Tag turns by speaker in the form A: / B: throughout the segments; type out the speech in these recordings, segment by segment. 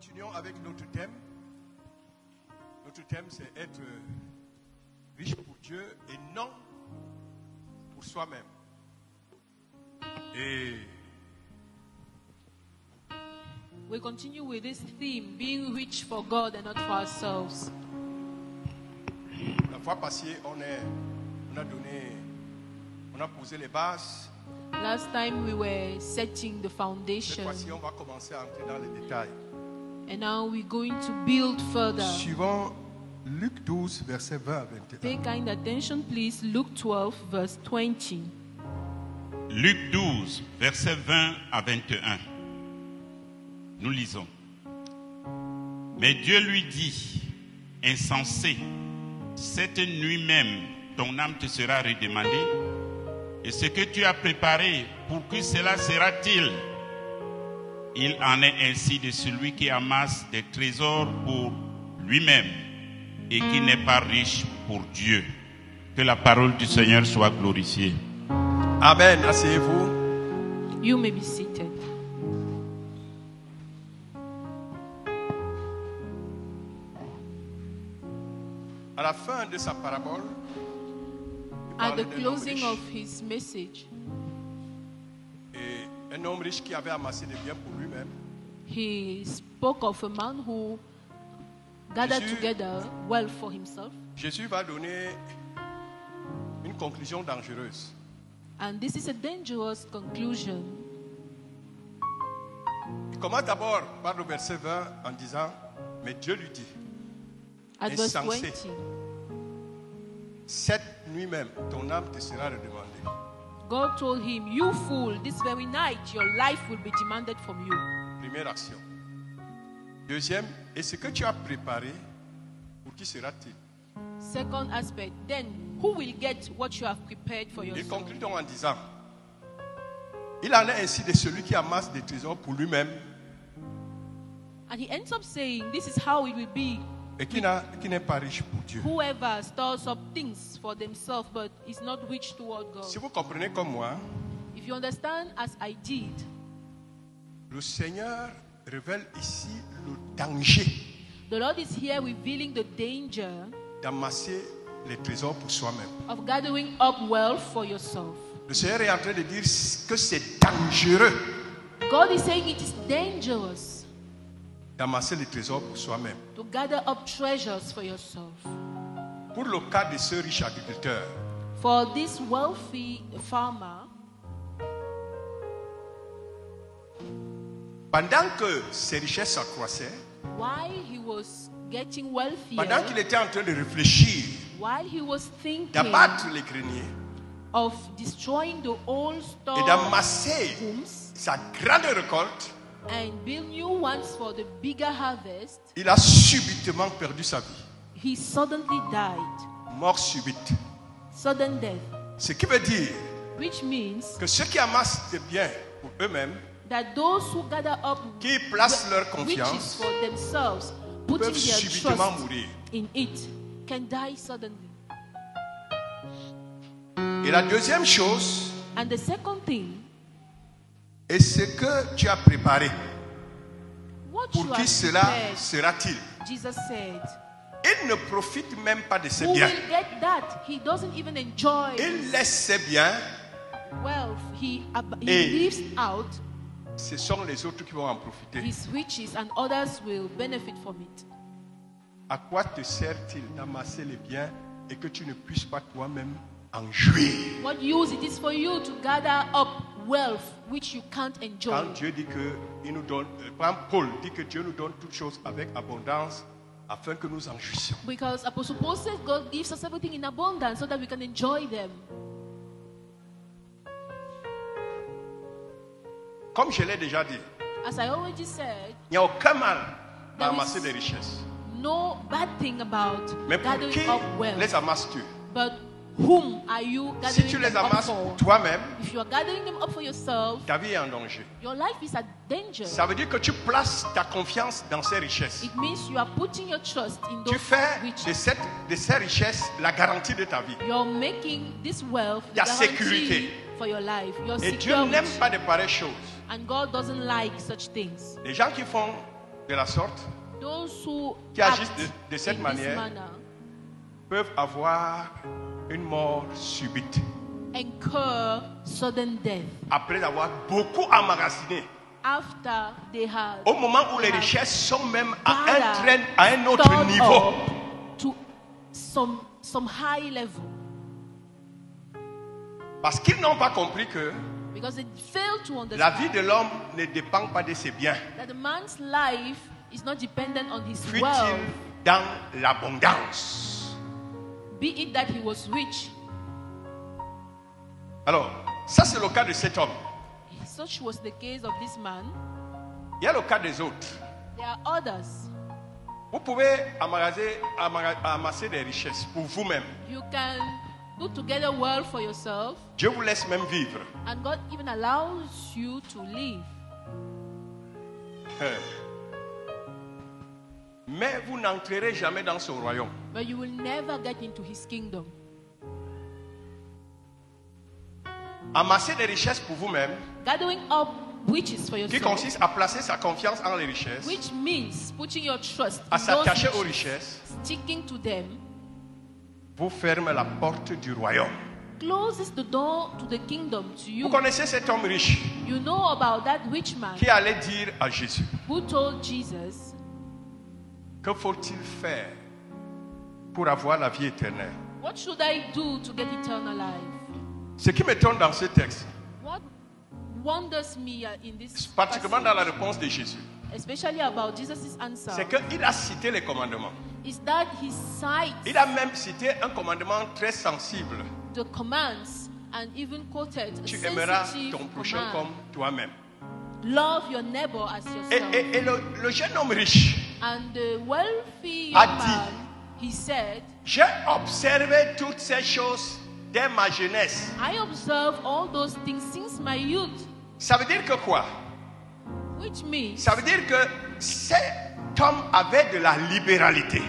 A: continuons avec notre thème. Notre thème, c'est être riche pour Dieu et non pour soi-même. Et
B: we continue with this theme, being rich for God and not for ourselves.
A: la fois passée, on a posé les bases.
B: Last time we were setting the
A: Cette
B: foundation,
A: fois-ci, on va commencer à entrer dans les détails.
B: and now we're going to build further.
A: Suivons Luc 12, versets 20 à 21.
B: Pay kind attention, please. Luke 12, verse 20.
C: Luc 12, versets 20 à 21. Nous lisons. Mais Dieu lui dit, insensé, cette nuit même, ton âme te sera redemandée. Et ce que tu as préparé, pour qui cela sera-t-il? Il en est ainsi de celui qui amasse des trésors pour lui-même et qui n'est pas riche pour Dieu. Que la parole du Seigneur soit glorifiée.
A: Amen. Asseyez-vous.
B: You may be seated.
A: À la fin de sa parabole, il
B: At
A: parlait
B: the
A: d'un homme
B: closing
A: riche.
B: of his message,
A: Et un homme riche qui avait amassé des biens pour lui-même.
B: he spoke of a man who gathered
A: Jésus-
B: together wealth for himself.
A: Jésus va donner une conclusion dangereuse.
B: And this is a dangerous conclusion.
A: Il commence d'abord par le verset 20 en disant, mais Dieu lui dit,
B: At verse
A: Insensé.
B: 20,
A: cette nuit même, ton âme te sera redemandée.
B: God told him, "You fool, this very night your life will be demanded from you."
A: Première action. Deuxième, et ce que tu as préparé, pour qui sera-t-il?
B: Second aspect, then who will get what you have prepared for
A: Il
B: yourself?
A: conclut donc en disant, il en est ainsi de celui qui amasse des trésors pour lui-même
B: And he ends up saying, this is how it will be.
A: et qui n'est pas riche pour Dieu.
B: Whoever stores up things for themselves but is not rich toward God.
A: Si vous comprenez comme moi,
B: If you understand as I did,
A: le Seigneur révèle ici le danger
B: the Lord is here revealing the danger
A: d'amasser les trésors pour soi-même.
B: of gathering up wealth for yourself.
A: Le Seigneur est en train de dire que c'est dangereux
B: God is saying it is dangerous
A: d'amasser les trésors pour soi-même.
B: to gather up treasures for yourself.
A: Pour le cas de ce riche agriculteur,
B: For this wealthy farmer,
A: pendant que ses richesses s'accroissaient,
B: while he was getting wealthier,
A: pendant qu'il était en train de réfléchir,
B: while he was thinking
A: d'abattre les greniers
B: of destroying the old
A: et d'amasser
B: storerooms
A: sa grande récolte,
B: and build new ones for the bigger harvest,
A: il a subitement perdu sa vie.
B: he suddenly died.
A: Mort subite.
B: Sudden death.
A: Ce qui veut dire
B: Which means
A: que ceux qui amassent des biens pour eux-mêmes,
B: that those who gather up
A: qui placent leur
B: riches
A: confiance,
B: for themselves, putting
A: peuvent
B: their
A: subitement
B: trust
A: mourir.
B: in it, can die suddenly.
A: Et la deuxième chose,
B: And the second thing,
A: est ce que tu as préparé.
B: what
A: Pour
B: you
A: qui
B: have
A: cela
B: prepared,
A: sera-t-il?
B: Jesus said,
A: Il ne profite même pas de ses
B: who
A: biens.
B: will get that? He doesn't even enjoy
A: Il laisse ses biens,
B: wealth. He
A: Et-
B: leaves out
A: ce sont les autres qui vont en profiter.
B: his riches and others will benefit from it.
A: À quoi te sert-il d'amasser les biens et que tu ne puisses pas toi-même en jouir?
B: What use it is for you to gather up wealth which you can't enjoy.
A: Quand Dieu dit que il nous donne, quand Paul dit que Dieu nous donne toutes choses avec abondance afin que nous en jouissions.
B: Because Apostle Paul says God gives us everything in abundance so that we can enjoy them.
A: Comme je l'ai déjà dit,
B: As I already said,
A: il n'y a aucun mal à
B: There is-
A: amasser des richesses.
B: no bad thing about
A: Mais pour
B: gathering
A: qui
B: up wealth.
A: les amasses-tu?
B: But whom are you
A: Si
B: gathering
A: tu les
B: them up
A: amasses
B: for?
A: pour toi-même,
B: If you are gathering them up for yourself,
A: ta vie est en danger.
B: your life is at danger.
A: Ça veut dire que tu places ta confiance dans ces richesses.
B: It means you are putting your trust in
A: Tu
B: those
A: fais
B: riches.
A: de ces richesses la garantie de ta vie.
B: You're making this wealth the
A: La
B: guarantee
A: sécurité.
B: for your life. You're
A: Et Dieu
B: secure.
A: n'aime pas de pareilles choses.
B: And God doesn't like such things.
A: Les gens qui font de la sorte,
B: those who
A: qui agissent
B: act
A: de cette
B: in
A: manière,
B: this manner
A: peuvent avoir une mort subite
B: incur sudden death
A: après avoir beaucoup emmagasiné.
B: after they have
A: Au moment où les
B: have
A: richesses sont même à
B: gathered,
A: un autre
B: stored
A: niveau.
B: up to some high level,
A: Parce qu'ils n'ont pas compris que
B: because they fail to
A: la vie
B: understand
A: de l'homme ne dépend pas de ses biens.
B: that the man's life is not dependent on his
A: Fut-il
B: wealth,
A: dans l'abondance.
B: be it that he was rich.
A: Alors, ça c'est le cas de cet homme.
B: Such was the case of this man.
A: Il y a le cas des autres.
B: There are others.
A: Vous pouvez amasser des richesses pour vous-même.
B: You can put together wealth for yourself,
A: Dieu vous laisse même vivre.
B: and God even allows you to live.
A: Mais vous n'entrerez jamais dans son royaume.
B: But you will never get into his kingdom.
A: Amasser des richesses pour vous-même,
B: Gathering up riches for
A: qui
B: yourself,
A: consiste à placer sa confiance en les richesses,
B: which means putting your trust
A: à
B: in those
A: s'attacher aux
B: riches,
A: richesses,
B: sticking to them,
A: vous ferme la porte du royaume.
B: closes the door to the kingdom to
A: Vous
B: you.
A: connaissez cet homme riche
B: You know about that rich man
A: qui allait dire à Jésus,
B: who told Jesus,
A: que faut-il faire pour avoir la vie éternelle?
B: what should I do to get eternal life?
A: Ce qui m'étonne dans ce texte,
B: What wonders me in this
A: particulièrement dans
B: passage,
A: la réponse de Jésus,
B: especially about Jesus' answer,
A: c'est qu'il a cité les commandements.
B: is that he cites
A: Il a même cité un commandement très sensible.
B: the commands and even quoted a
A: Tu aimeras
B: sensitive
A: ton prochain
B: command.
A: comme toi-même.
B: Love your neighbor as yourself.
A: Et le jeune homme riche
B: And the wealthy
A: a
B: young
A: dit,
B: man, he said,
A: j'ai observé toutes ces choses dès ma jeunesse.
B: I observe all those things since my youth,
A: Ça veut dire que quoi?
B: which means
A: Ça veut dire que cet homme avait de la libéralité.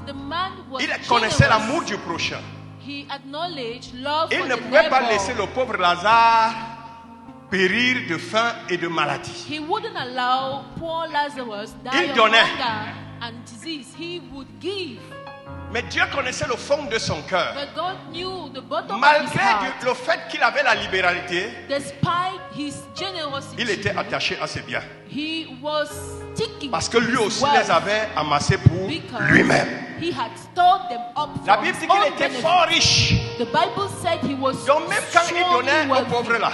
B: the man was
A: Il connaissait
B: generous.
A: l'amour du prochain.
B: He acknowledged love
A: Il
B: for
A: ne
B: the
A: pouvait pas
B: neighbor.
A: laisser le pauvre Lazare périr de faim et de maladie.
B: He wouldn't allow poor Lazarus die
A: Il
B: of
A: donnait.
B: hunger and disease. He would give.
A: Mais Dieu connaissait le fond de son cœur.
B: But God knew the bottom of his
A: Malgré
B: heart.
A: le fait qu'il avait la libéralité,
B: Despite his generosity,
A: il était attaché à ses biens.
B: he was sticking
A: Parce que
B: to
A: lui
B: his
A: aussi
B: wealth
A: les avait amassés pour
B: because
A: lui-même.
B: he had stored them up
A: La
B: for
A: Bible
B: his
A: dit qu'il
B: own
A: était
B: benefit.
A: fort riche.
B: The Bible said he was
A: Donc même quand il
B: extremely
A: donnait aux
B: wealthy.
A: pauvres là,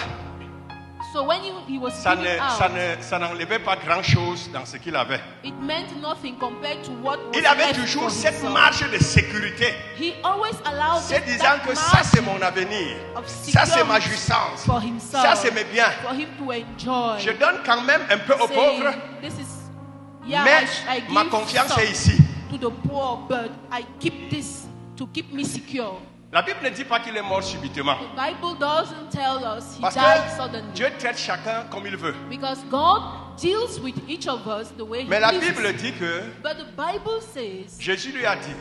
B: So when he was
A: ça
B: giving out,
A: n'enlevait pas grand-chose dans ce qu'il avait.
B: it meant nothing compared to what was
A: Il avait
B: left
A: toujours
B: for
A: cette
B: himself.
A: marge de sécurité.
B: He always allowed
A: C'est
B: that
A: disant que ça c'est mon
B: margin
A: avenir.
B: of
A: Ça c'est ma
B: security
A: jouissance.
B: for himself,
A: Ça c'est mes biens.
B: for him to enjoy.
A: Je donne quand même un peu aux
B: Saying,
A: pauvres,
B: this is, yeah,
A: mais
B: I give
A: ma confiance
B: some
A: est ici.
B: to the poor, but I keep this to keep me secure.
A: La Bible ne dit pas qu'il est mort subitement.
B: The Bible doesn't tell us he
A: Parce
B: died
A: que
B: suddenly.
A: Dieu traite chacun comme il veut.
B: Because God deals with each of us the way He
A: Mais la
B: pleases.
A: Bible dit que
B: But the Bible says,
A: Jésus lui a dit,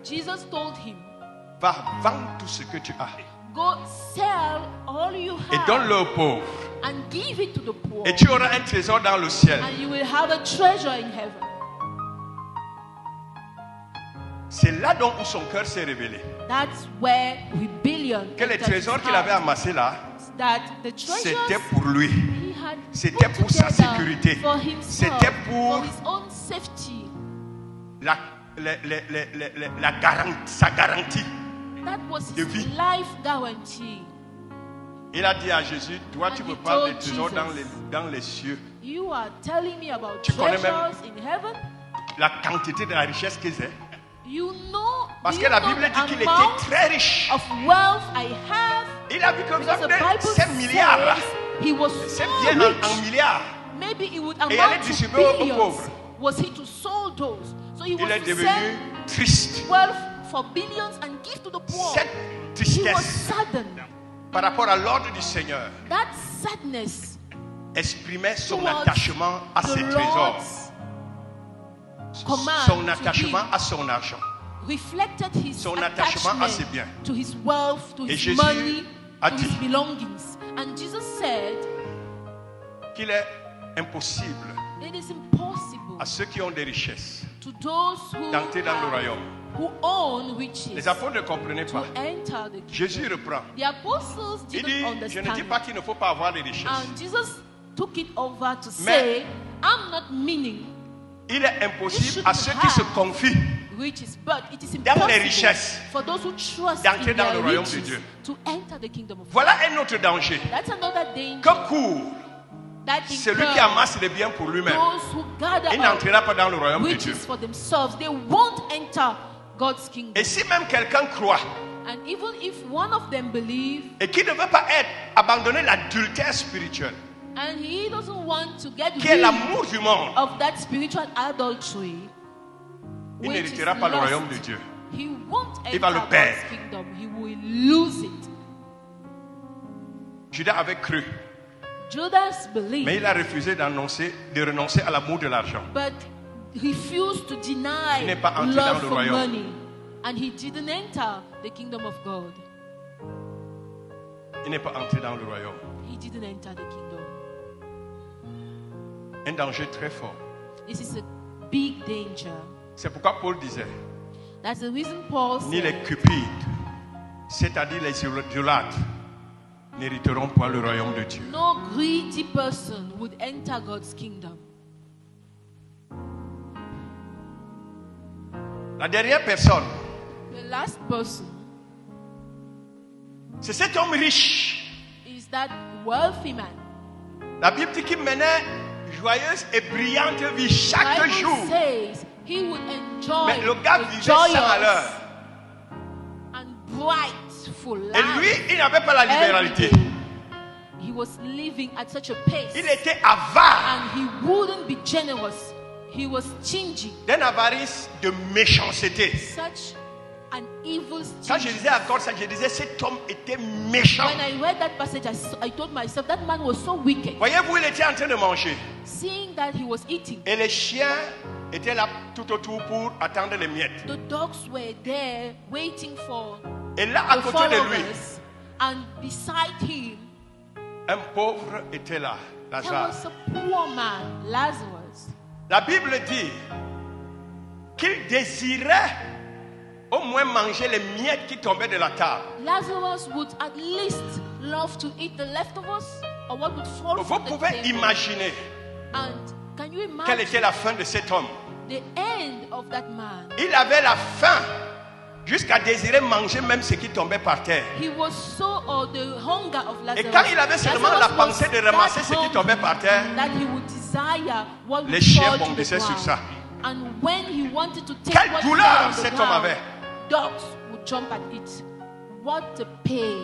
B: Jesus told him,
A: va vendre tout ce que tu as
B: go sell all you
A: et
B: have
A: donne-le aux pauvres.
B: and give it to the poor,
A: Et tu auras un trésor dans le ciel.
B: and you will have a treasure in heaven.
A: C'est là donc où son cœur s'est révélé.
B: That's where rebellion
A: Que les
B: entered his
A: trésors qu'il avait
B: heart.
A: amassés là,
B: That the treasures
A: c'était pour lui.
B: he had
A: C'était
B: put
A: pour sa
B: together
A: sécurité.
B: for himself,
A: C'était pour-
B: for his own safety.
A: Sa garantie.
B: That was
A: de
B: his
A: vie.
B: life guarantee.
A: Il a dit à Jésus, toi tu
B: And
A: me
B: he
A: parles des
B: told
A: trésors
B: Jesus,
A: dans les cieux.
B: You are telling me about
A: Tu connais même-
B: treasures in heaven?
A: La quantité de la richesse qu'ils ont.
B: You know,
A: Parce
B: do
A: que
B: you
A: la
B: know
A: Bible
B: the
A: dit qu'il était
B: amount
A: très riche.
B: of wealth I have?
A: Il a vu que
B: Because the
A: même
B: Bible
A: ces milliards là,
B: says he was
A: c'est
B: so
A: bien en
B: rich.
A: milliards.
B: Maybe it would
A: Et il allait
B: amount to
A: distribuer aux
B: billions.
A: pauvres.
B: Was he to sold those? So he was
A: Il est
B: to
A: devenu
B: sell
A: triste.
B: wealth for billions and give to the poor.
A: Cette
B: He was
A: tristesse
B: saddened.
A: par rapport à l'ordre du Seigneur
B: That sadness
A: exprimait son
B: towards
A: attachement à
B: the
A: ses trésors,
B: Lord's command
A: son
B: to
A: attachement
B: him
A: à son argent.
B: reflected his
A: son attachement à ses
B: attachment
A: biens.
B: to his wealth, to
A: Et
B: his
A: Jésus
B: money,
A: a
B: to
A: dit
B: his belongings. And Jesus said,
A: qu'il est impossible
B: it is impossible
A: à ceux qui ont des richesses
B: to those
A: d'entrer dans le royaume.
B: who own riches
A: Les apôtres ne comprenaient
B: to
A: pas.
B: enter the kingdom.
A: Jésus reprend.
B: The apostles
A: Il
B: didn't
A: dit, je
B: understand.
A: ne dis pas qu'il ne faut pas avoir les richesses.
B: And Jesus took it over to
A: Mais-
B: say, I'm not meaning
A: Il est impossible
B: You
A: à
B: should
A: ceux qui se
B: have
A: confient
B: riches, but it is
A: dans les
B: impossible
A: richesses
B: for those who trust
A: d'entrer
B: in
A: dans
B: their
A: le royaume de
B: riches
A: Dieu.
B: to enter the kingdom of God.
A: Voilà un autre danger.
B: That's another danger
A: Que court
B: that
A: celui qui
B: incurs
A: amasse les biens pour lui-même.
B: those who gather
A: Il
B: up
A: n'entrera pas dans le royaume de Dieu.
B: riches for themselves. They won't enter God's kingdom.
A: Et si même quelqu'un croit
B: And even if one of them believe
A: et qui ne veut pas être abandonné l'adultère spirituel,
B: and he doesn't want to get
A: qui est
B: rid
A: l'amour du monde,
B: of that spiritual adultery,
A: il
B: which is
A: n'héritera pas le
B: lust,
A: royaume de Dieu.
B: he won't
A: Il
B: enter
A: va le
B: God's
A: perdre.
B: kingdom. He will lose it.
A: Judas avait cru,
B: Judas
A: mais
B: believed,
A: il a refusé de renoncer à l'amour de l'argent.
B: but refused to
A: Il
B: deny
A: n'est pas entré
B: love
A: dans le
B: for
A: royaume.
B: money. And he didn't enter the kingdom of God.
A: Il n'est pas entré dans le royaume.
B: He didn't enter the kingdom.
A: Un danger très fort.
B: This is a big danger.
A: C'est pourquoi Paul disait,
B: That's the reason Paul
A: ni les
B: said,
A: cupides, c'est-à-dire les idolâtres, n'hériteront point le royaume de Dieu.
B: no greedy person would enter God's kingdom.
A: La dernière personne,
B: The last person
A: c'est cet homme riche.
B: is that wealthy man.
A: La Bible dit qu'il menait joyeuse et brillante vie chaque
B: Bible
A: jour.
B: says he would enjoy
A: Mais le gars
B: a
A: vivait sans malheur.
B: joyous and brightful
A: Et lui,
B: life.
A: il n'avait pas la libéralité.
B: Every day. He was living at such a pace,
A: Il était avare,
B: and he wouldn't be generous. He was stingy,
A: d'une avarice de méchanceté.
B: such an evil
A: Quand je
B: stingy.
A: disais encore ça, je disais cet homme était méchant.
B: When I read that passage, I told myself that man was so wicked.
A: Voyez-vous, il était en train de manger.
B: Seeing that he was eating,
A: Et les chiens étaient là tout autour pour attendre les miettes.
B: the dogs were there waiting for
A: Et là, à
B: the
A: côté de lui,
B: followers, and beside him
A: un pauvre était là,
B: there
A: Lazare.
B: was a poor man, Lazarus.
A: La Bible dit qu'il désirait au moins manger les miettes qui tombaient de la table.
B: Lazarus would at least love to eat the leftovers or what would fall
A: Vous
B: from the
A: pouvez
B: table.
A: imaginer
B: And can you
A: quelle était
B: imagine
A: la fin de cet homme.
B: the end of that man?
A: Il avait la faim jusqu'à désirer manger même ce qui tombait par terre.
B: He was so, or the hunger of
A: Et
B: Lazarus.
A: quand il avait seulement la
B: Lazarus was
A: pensée de ramasser
B: that
A: ce qui
B: hungry
A: tombait par terre,
B: that he would desire what
A: les
B: would
A: chiens
B: fall to the
A: bondissaient sur
B: ground.
A: ça.
B: And when he wanted to take
A: Quelle
B: what
A: douleur
B: fell on the
A: cet homme
B: ground,
A: avait.
B: dogs would jump at it. What a pain.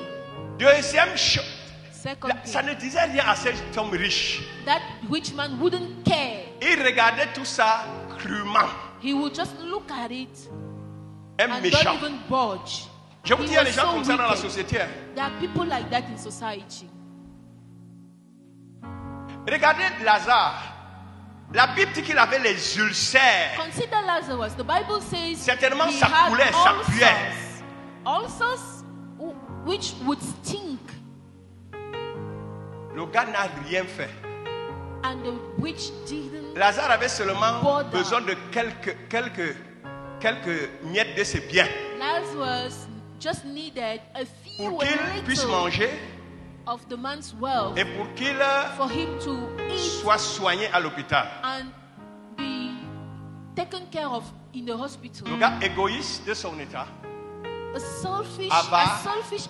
A: Deuxième chose,
B: Second
A: ça
B: thing,
A: ne disait rien à cet homme riche.
B: that rich man wouldn't care.
A: Il regardait tout ça crûment.
B: He would just look at it
A: Un
B: and
A: méchant.
B: don't even budge.
A: Je vous
B: He
A: dis, il y a
B: was
A: des gens
B: so
A: comme ça dans la
B: wicked.
A: société.
B: There are people like that in society.
A: Regardez Lazare. La Bible dit qu'il avait les ulcères.
B: Consider Lazarus. The Bible says
A: Certainement,
B: he
A: ça
B: had
A: coulait, ça puait.
B: ulcers which would stink,
A: Le gars n'a rien fait.
B: and the witch didn't.
A: Lazare avait seulement
B: Bother.
A: besoin de quelques miettes de ses biens
B: Lazarus just needed a few,
A: pour qu'il puisse
B: little
A: manger
B: of the man's wealth
A: et pour qu'il
B: for him to eat
A: soit soigné à l'hôpital.
B: and be taken care of in the hospital.
A: Le gars égoïste de son état
B: As selfish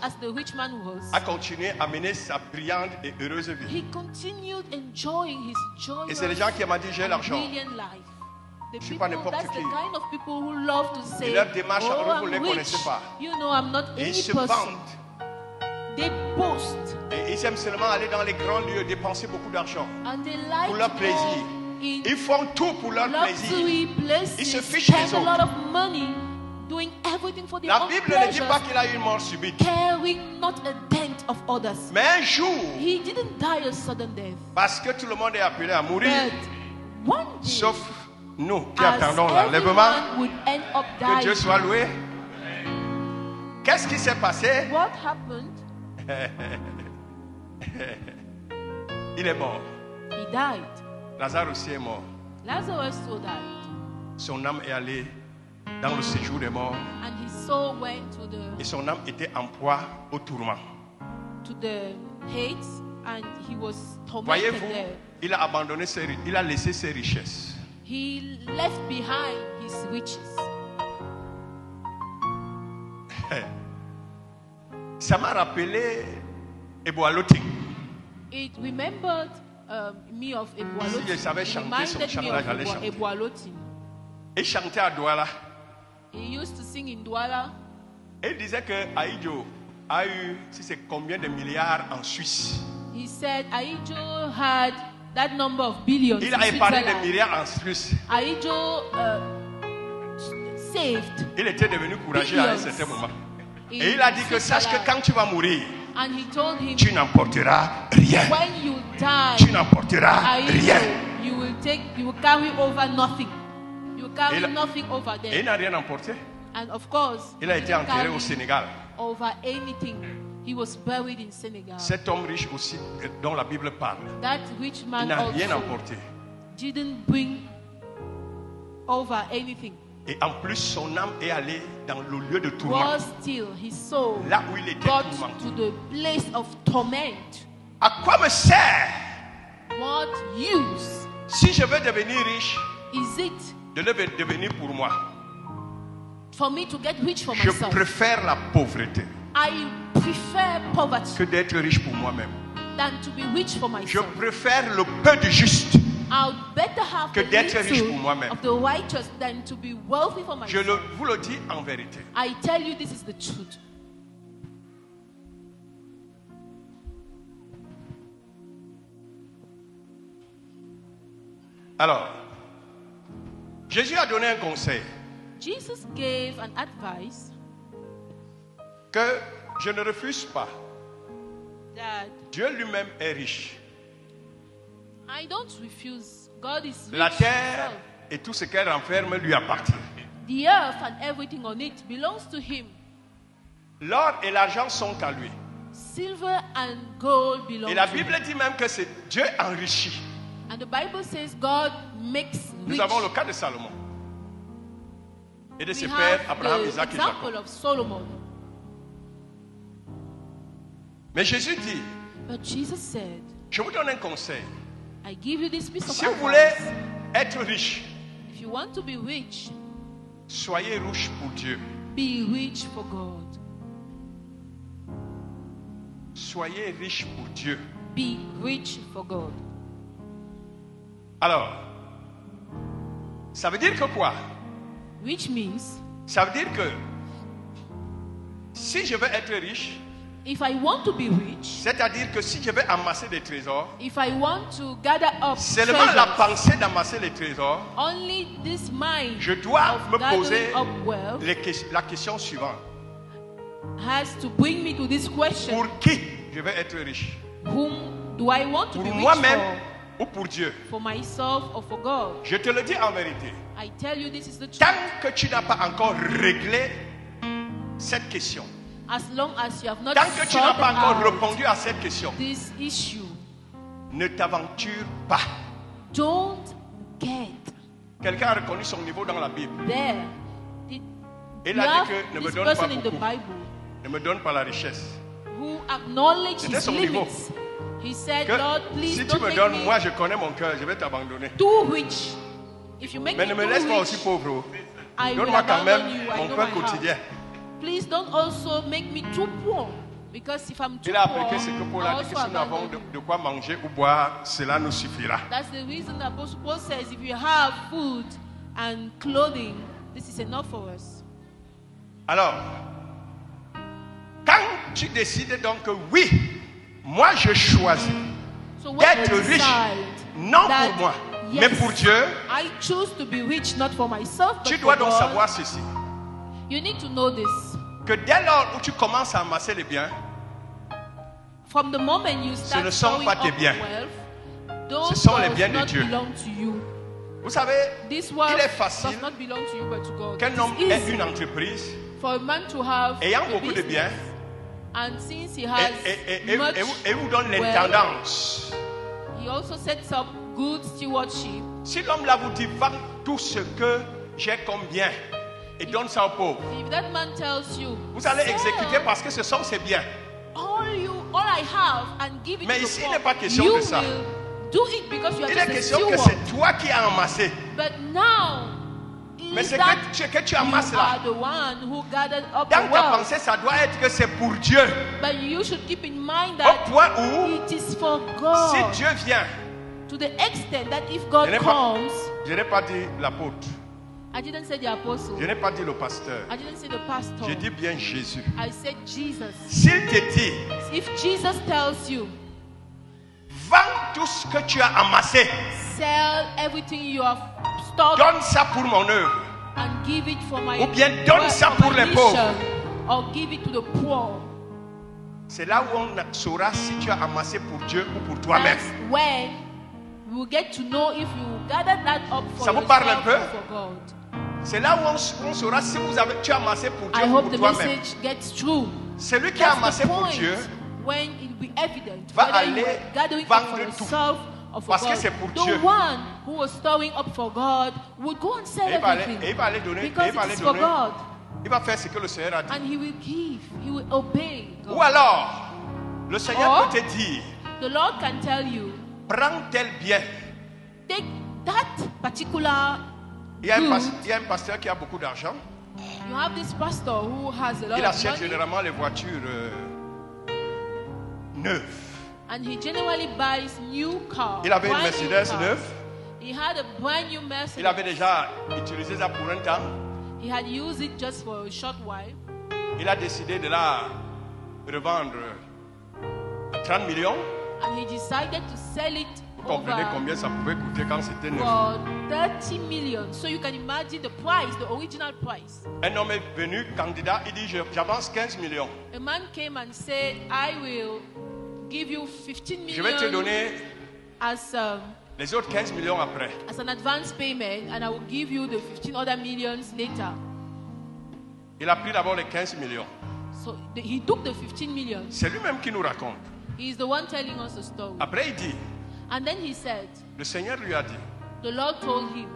B: as the rich man was,
A: a continué à mener sa brillante et heureuse vie.
B: he continued enjoying his joyous
A: Et c'est les gens qui m'ont dit j'ai
B: and
A: l'argent.
B: brilliant life. The
A: suis pas
B: people,
A: n'importe
B: that's the
A: qui.
B: kind of people who love to say,
A: leur démarche en
B: oh,
A: eux, vous ne les
B: I'm
A: connaissez
B: rich.
A: pas.
B: You know, I'm not
A: Et ils
B: any
A: se
B: person.
A: vantent.
B: They boast
A: Et ils aiment seulement aller dans les grands lieux, dépenser beaucoup d'argent.
B: and they like
A: Pour leur
B: to
A: plaisir.
B: go in
A: Ils font tout pour leur plaisir.
B: luxury places,
A: Ils se fichent des
B: spend a
A: autres.
B: lot of money, doing everything for their
A: La
B: own
A: Bible ne dit
B: pleasures,
A: pas qu'il a eu une mort subite.
B: caring not a dent of others.
A: Mais un jour,
B: He didn't die a sudden death,
A: parce que tout le monde est appelé à mourir,
B: but one day,
A: sauf nous qui
B: as
A: attendons l'enlèvement,
B: everyone would end up
A: que Dieu
B: dying.
A: soit loué. Qu'est-ce qui s'est passé?
B: What happened?
A: Il est mort.
B: He died.
A: Lazare aussi est mort.
B: Lazarus soul died,
A: Son âme est allée dans le séjour des morts
B: and his soul went
A: et son âme était en proie au tourment.
B: to the hate, and he was tormented
A: Voyez-vous,
B: there.
A: il a abandonné il a laissé ses richesses.
B: He left behind his riches.
A: Ça m'a rappelé Eboaloting.
B: It remembered me of Eboalotin.
A: Si je savais
B: It
A: chanter son
B: reminded
A: chant
B: me
A: là,
B: of
A: j'allais chanter.
B: Eboalotin.
A: Il chantait à Douala.
B: He used to sing in Douala.
A: Et il disait que Aïdjo a eu, si c'est combien de milliards en Suisse.
B: He said Aïdjo had that number of billions
A: Il
B: in
A: a épargné des
B: Switzerland.
A: milliards en Suisse.
B: Aïdjo saved,
A: Il était devenu courageux à un certain moment.
B: in
A: Et il a dit que sache que
B: Switzerland.
A: quand tu vas mourir,
B: And he told him,
A: tu n'emporteras rien.
B: when you die,
A: Tu n'emporteras rien.
B: Aïdjo, you will carry over nothing. You will carry
A: Et la-
B: nothing over
A: Et il
B: there.
A: n'a rien emporté.
B: And of course,
A: Il a
B: he
A: été
B: didn't
A: enterré
B: carry
A: au Sénégal.
B: over anything. He was buried in Senegal.
A: Cet homme riche aussi dont la Bible parle,
B: That rich
A: il
B: man
A: n'a rien
B: also
A: emporté.
B: didn't bring over anything.
A: Et en plus, son âme est allée dans le lieu de tourment.
B: Was still his soul
A: Là où il était
B: got
A: tourmenté.
B: to the place of torment.
A: À quoi me sert,
B: What use
A: si je veux devenir riche,
B: is it
A: de le devenir pour moi?
B: for me to get rich for
A: Je
B: myself?
A: préfère la pauvreté
B: I prefer poverty
A: que d'être riche pour moi-même.
B: than to be rich for
A: Je
B: myself.
A: préfère le peu du juste.
B: I'd better have
A: que
B: the
A: d'être riche
B: little
A: pour moi-même.
B: of the righteous than to be wealthy for
A: Je
B: myself.
A: vous le dis en vérité.
B: I tell you, this is the truth.
A: Alors, Jésus a donné un conseil
B: Jesus gave an advice
A: que je ne refuse pas.
B: that
A: Dieu lui-même est riche.
B: I don't refuse. God is rich
A: La terre
B: himself.
A: et tout ce qu'elle renferme lui appartient.
B: The earth and everything on it belongs to him.
A: L'or et l'argent sont à lui.
B: Silver and gold belong
A: Et la
B: to
A: Bible
B: him.
A: dit même que c'est Dieu enrichi.
B: And the Bible says God makes
A: Nous
B: rich.
A: avons le cas de Salomon et de
B: We
A: ses
B: have
A: pères Abraham,
B: the
A: Isaac et
B: example
A: Jacob.
B: of Solomon.
A: Mais Jésus dit,
B: But Jesus said,
A: je vous donne un conseil.
B: I give you this piece of
A: Si vous voulez
B: advice.
A: être riche,
B: If you want to be rich,
A: soyez riche pour Dieu.
B: be rich for God.
A: Soyez riche pour Dieu.
B: Be rich for God.
A: Alors, ça veut dire que quoi?
B: Which means,
A: Ça veut dire que si je veux être riche,
B: if I want to be rich,
A: c'est-à-dire que si je veux amasser des trésors,
B: if I want to gather up
A: seulement la
B: treasures,
A: pensée d'amasser les trésors,
B: only this mind
A: je dois
B: of
A: me
B: gathering
A: poser
B: up wealth
A: la question suivante.
B: has to bring me to this question:
A: Pour qui je veux être riche?
B: whom do I want to
A: Pour
B: be rich
A: moi-même ou pour Dieu?
B: for myself or for God?
A: Je te le dis en vérité.
B: I tell you, this is the truth.
A: Tant que tu n'as pas encore réglé cette question,
B: As long as you have not
A: tant que tu n'as
B: sorted
A: pas encore
B: out
A: répondu à cette question,
B: this issue,
A: ne t'aventure pas.
B: don't get
A: Quelqu'un a reconnu son niveau dans la Bible.
B: there. Did
A: Il
B: you
A: a dit
B: have
A: que ne me
B: this
A: donne pas
B: person in the
A: beaucoup.
B: Bible
A: Ne me donne pas la richesse.
B: who acknowledged
A: C'était
B: his
A: son niveau.
B: limits? He said,
A: Que
B: Lord, please
A: si tu
B: don't
A: me
B: make
A: donnes,
B: me
A: moi je connais mon cœur, je vais t'abandonner.
B: too rich. If you make
A: Mais
B: me
A: ne me
B: too
A: laisse pas
B: rich,
A: aussi pauvre. Oh.
B: I will
A: Donne-moi quand même
B: abandon you. I
A: mon
B: know
A: pain
B: my
A: quotidien.
B: heart. Please don't also make me too poor. Because if I'm too
A: Il a
B: poor,
A: appliqué ce que Paul
B: I
A: a dit, que
B: also
A: si nous avons
B: abandon you.
A: de quoi manger ou boire, cela nous suffira.
B: That's the reason that Apostle Paul says, if you have food and clothing, this is enough for us.
A: Alors, quand tu décides donc que oui, moi je choisis
B: So when
A: d'être
B: you
A: riche,
B: decide
A: non
B: that,
A: pour moi,
B: yes,
A: mais pour Dieu,
B: I choose to be rich not for myself, but
A: tu
B: for
A: dois donc
B: God,
A: savoir ceci.
B: you need to know this.
A: Que dès lors où tu commences à amasser les biens,
B: From the moment you start
A: ne sont
B: storing
A: pas tes
B: up
A: biens.
B: wealth, those
A: Ce sont les
B: does
A: biens de
B: not
A: Dieu.
B: belong to you.
A: vous savez,
B: This wealth
A: il est facile
B: does not belong to you but to God.
A: qu'un
B: It
A: homme
B: is
A: ait
B: easy
A: une entreprise
B: for a man to have
A: ayant
B: a
A: beaucoup de
B: business,
A: biens
B: and since he has
A: et
B: much
A: vous donne
B: wealth,
A: l'intendance
B: he also sets up good stewardship
A: Si l'homme là vous dit, vends tout ce que j'ai comme bien et donne ça aux pauvres,
B: If that man tells you,
A: vous allez
B: "Sell
A: exécuter parce que ce sont ses biens.
B: all I have and give it
A: Mais
B: to
A: ici,
B: the
A: il n'est
B: poor,"
A: pas question
B: you
A: de ça.
B: will do it because you are
A: Il est
B: just a
A: question que
B: steward.
A: c'est toi qui as amassé.
B: But now,
A: Mais
B: is
A: c'est
B: that
A: que tu
B: you
A: amasses
B: are
A: là.
B: the one who gathered up
A: Dans
B: the
A: ta
B: wealth.
A: pensée, ça doit être que c'est pour Dieu.
B: But you should keep in mind
A: Au
B: that
A: point où,
B: it is for
A: si
B: God.
A: Dieu vient,
B: To the extent that if God
A: je n'ai pas,
B: comes,
A: je n'ai pas dit l'apôtre,
B: I didn't say the apostle,
A: je n'ai pas dit le pasteur,
B: I didn't say the pastor,
A: j'ai dit bien Jésus.
B: I said Jesus.
A: S'il te dit,
B: If Jesus tells you,
A: vends tout ce que tu as amassé,
B: sell everything you have stored
A: donne ça pour mon œuvre,
B: and give it for my
A: ou bien donne
B: work,
A: ça
B: for
A: pour
B: my
A: les pauvres.
B: mission, or give it to the poor.
A: c'est là où on saura si tu as amassé pour Dieu ou pour toi-même.
B: That's when we will get to know if you gathered that up for
A: Ça vous parle un
B: yourself
A: peu?
B: or for God.
A: C'est là où on saura si tu as amassé pour Dieu
B: I
A: ou
B: hope
A: pour
B: the
A: toi-même.
B: message gets through.
A: Celui qui a
B: That's
A: amassé
B: the
A: pour
B: point
A: Dieu,
B: when it will be evident
A: va
B: whether you
A: aller
B: were gathering up
A: vendre
B: for
A: tout.
B: yourself or for
A: Parce que
B: God.
A: c'est pour
B: The
A: Dieu.
B: one who was storing up for God would go and sell
A: et il va
B: everything
A: aller donner,
B: because
A: et il va
B: it
A: aller
B: is for
A: donner,
B: God,
A: il va faire ce que le Seigneur a dit.
B: and he will give, he will obey God.
A: Ou alors, le Seigneur
B: Or-
A: peut te dire,
B: The Lord can tell you,
A: prends tel bien.
B: take that particular.
A: Il y a
B: Good.
A: il y a un pasteur qui a beaucoup d'argent.
B: You have this pastor who has a lot
A: Il
B: of
A: achète
B: money,
A: généralement les voitures neuves.
B: and he generally buys new cars.
A: Il avait une
B: brand new
A: Mercedes
B: cars.
A: neuve.
B: He had a brand new Mercedes.
A: Il avait déjà utilisé ça pour un temps.
B: He had used it just for a short while.
A: Il a décidé de la revendre à 30 millions.
B: And he decided to sell it
A: Vous comprenez
B: over
A: combien ça pouvait coûter quand c'était neuf.
B: for 30 million. So you can imagine the price, the original price.
A: Un homme est venu candidat, il dit j'avance 15 millions.
B: A man came and said, I will give you 15
A: Je vais te
B: million
A: donner
B: as
A: les autres 15 millions après.
B: an advance payment, and I will give you the 15 other millions later.
A: Il a pris d'abord les 15 millions.
B: So he took the 15 millions.
A: C'est lui-même qui nous raconte.
B: He is the one telling us the story.
A: Après il dit,
B: And then he said,
A: le Seigneur lui a dit,
B: the Lord told him,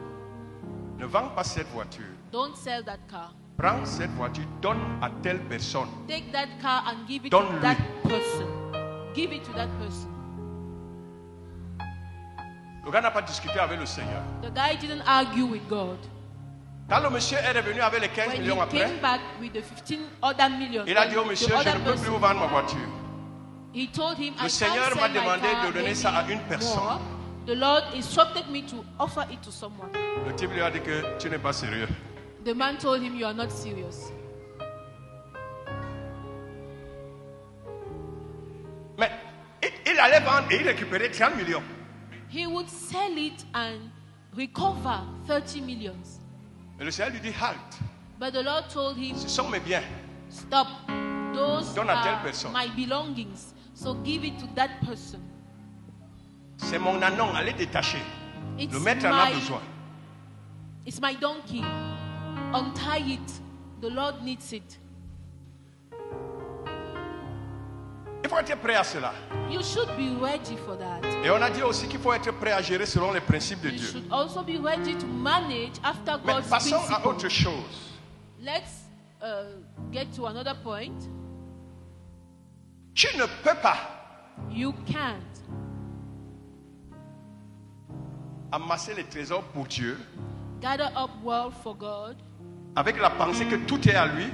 A: ne vends pas cette voiture.
B: don't sell that car.
A: Prends cette voiture, donne à telle personne.
B: Take that car and give it
A: Donne-lui.
B: to that person. Give it to that person.
A: Le gars n'a pas discuté avec le Seigneur.
B: The guy didn't argue with God.
A: Quand le monsieur est revenu avec les 15
B: When
A: millions
B: he
A: après,
B: came back with the 15 other millions,
A: il a dit au
B: the
A: monsieur, je
B: other
A: ne peux plus
B: person,
A: vous vendre ma voiture.
B: he told him,
A: Le
B: I
A: Seigneur
B: can't
A: m'a
B: sell my
A: demandé
B: car
A: de donner ça à une personne.
B: anymore. The Lord instructed me to offer it to someone.
A: Le type lui a dit que tu n'es pas sérieux.
B: The man told him, you are not serious.
A: Mais il allait vendre et il récupérait 30 millions.
B: He would sell it and recover 30 millions.
A: Et le Seigneur lui dit, halte,
B: But the Lord told him,
A: ce sont mes biens.
B: stop. Those
A: Donne à telle
B: are
A: personne.
B: my belongings. So give it to that person.
A: C'est mon anon, allez détacher.
B: It's
A: Le maître en a
B: my,
A: besoin.
B: it's my donkey. Untie it. The Lord needs it.
A: Il faut être prêt à cela.
B: You should be ready for that.
A: Et on a dit aussi qu'il faut être prêt à gérer selon les principes de
B: You
A: Dieu.
B: should also be ready to manage after
A: Mais
B: God's
A: passons à
B: principle.
A: autre chose.
B: Let's get to another point.
A: Tu ne peux pas
B: You can't
A: amasser les trésors pour Dieu
B: gather up wealth for God
A: avec la pensée que tout est à lui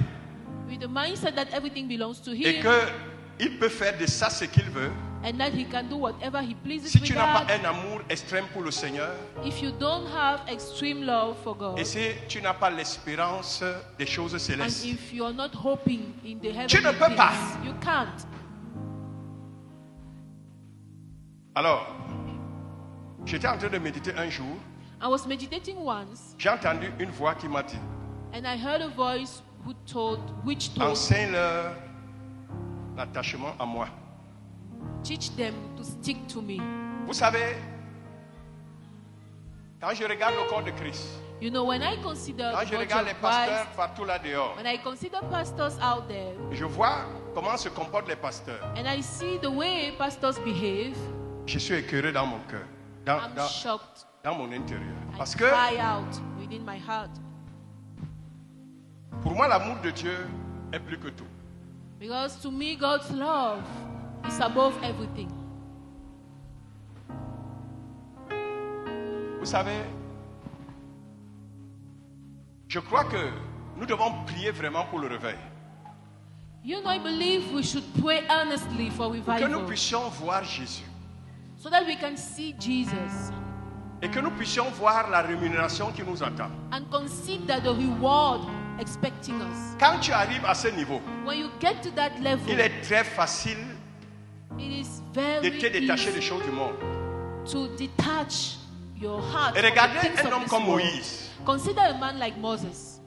B: with the mindset that everything belongs to
A: et
B: Him
A: qu'il peut faire de ça ce qu'il veut.
B: and that He can do whatever He pleases
A: Si
B: with
A: tu n'as pas
B: that.
A: un amour extrême pour le Seigneur
B: If you don't have extreme love for God,
A: et si tu n'as pas l'espérance des choses
B: and
A: célestes,
B: if you are not hoping in the
A: Tu
B: heavenly
A: ne peux pas.
B: things, you can't.
A: alors j'étais en train de méditer un jour,
B: I was meditating once,
A: j'ai entendu une voix qui m'a dit,
B: and I heard a voice which told,
A: enseigne-leur l'attachement à moi.
B: teach them to stick to me.
A: Vous savez, quand je regarde le corps de Christ,
B: You know, when I consider
A: quand
B: the
A: je
B: body
A: regarde
B: of
A: les pasteurs
B: Christ,
A: partout là dehors,
B: when I consider pastors out there,
A: je vois comment se comportent les pasteurs.
B: and I see the way pastors behave,
A: Je suis écœuré dans mon cœur.
B: I'm shocked
A: dans mon intérieur.
B: I
A: Parce que
B: cry out within my heart.
A: pour moi, l'amour de Dieu est plus que tout.
B: Because to me, God's love is above everything.
A: Vous savez, je crois que nous devons prier vraiment pour le réveil.
B: You know, I believe we should pray earnestly for
A: Que nous
B: revival
A: puissions voir Jésus.
B: so that we can see Jesus
A: Et que nous puissions voir la rémunération qui nous attend.
B: and consider the reward expecting us.
A: Quand tu arrives à ce niveau,
B: When you get to that level,
A: il est très facile
B: it is
A: de
B: very
A: te détacher des
B: easy
A: choses du monde.
B: to detach your heart
A: Et
B: from the
A: regardez
B: things
A: un
B: of
A: homme
B: this
A: comme
B: world.
A: Moïse.
B: Consider a man like Moses.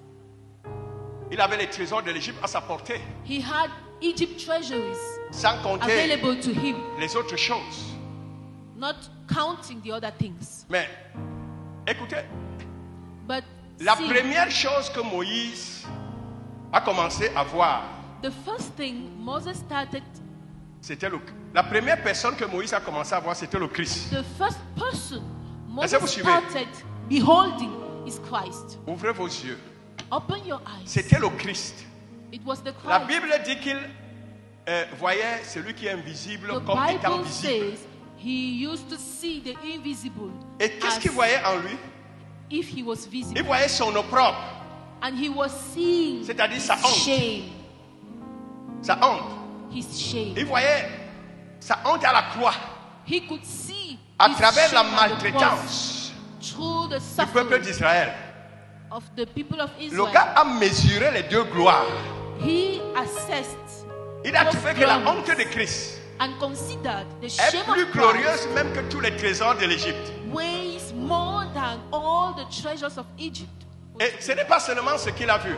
A: Il avait les trésors de l'Égypte à sa portée,
B: He had Egypt treasuries
A: sans compter
B: available to him,
A: les autres choses.
B: not counting the other things.
A: Mais écoutez,
B: But
A: la
B: see,
A: première chose que Moïse a commencé à voir,
B: the first thing Moses started,
A: c'était la première personne que Moïse a commencé à voir, c'était le Christ.
B: the first person
A: Est-ce que vous
B: Moses
A: suivez?
B: started beholding is Christ.
A: Ouvrez vos yeux.
B: Open your eyes.
A: C'était le Christ.
B: It was the
A: La
B: Christ.
A: Bible dit qu'il voyait celui qui est invisible
B: The
A: comme étant
B: Bible
A: visible.
B: says he used to see the invisible
A: Et qu'est-ce
B: as
A: qu'il voyait en lui?
B: if he was
A: Il
B: visible.
A: voyait son opprobre,
B: And he was seeing
A: c'est-à-dire sa
B: his
A: honte.
B: shame.
A: Sa honte.
B: His shame.
A: Il voyait sa honte à la croix
B: He could see
A: à
B: his
A: travers la
B: shame at the cross
A: maltraitance
B: through the
A: du peuple
B: suffering
A: d'Israël.
B: of the people of
A: Le
B: Israel.
A: gars a mesuré les deux gloires.
B: He assessed
A: Il a
B: both
A: trouvé que la
B: glories
A: honte de Christ
B: and considered the
A: est
B: shame
A: plus
B: of
A: glorieuse
B: Christ
A: même que tous les trésors de l'Égypte.
B: weighs more than all the treasures of Egypt.
A: Et ce n'est pas seulement ce qu'il a vu.